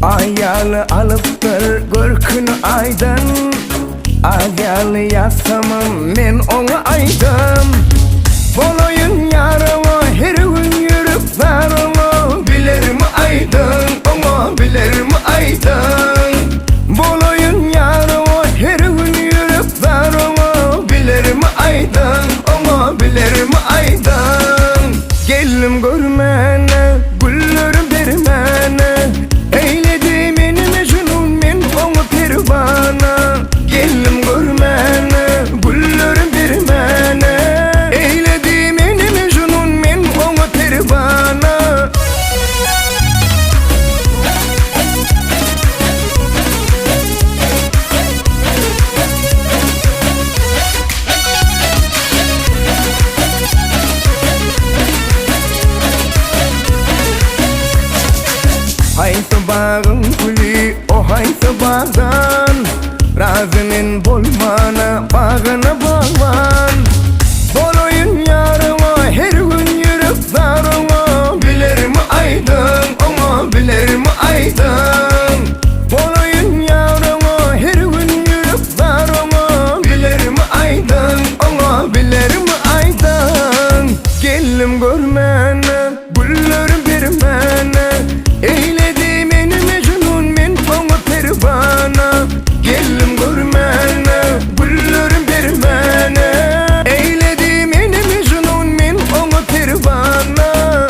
Ayalı alıptır görkünü aydın. Ayalı yasamam men onu aydım. Boloyun yarama her gün yürüp zarama. Bilir mi aydın onu bilir mi aydın. Boloyun yarama her gün yürüp zarama. Bilir mi aydın onu bilir mi aydın. Gelim görmene güllerim dermene. Eyledi beni mecnun men onu pervana. Gelim görmene güllerim dermene. Eyledi beni mecnun men onu pervana. Haysa bağın gülü o haysa bağdan. Razının bolmana bağına bağlan. Boloyun yarıma her gün yürüp zarıma. Bilir mi aydın onu bilir mi aydın. Boloyun yarıma her gün yürüp zarıma. Bilir mi aydın onu bilir mi aydın. Gelim görmene güllerim vermene. Eyledi beni mecnun men onu pervana. Gelim görmene güllerim vermene. Eyledi beni mecnun men onu pervana.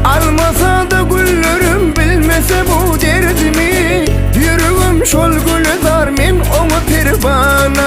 Almasa da güllerim bilmese bu derdimi. Yürüğüm şol gülü dar men onu pervana.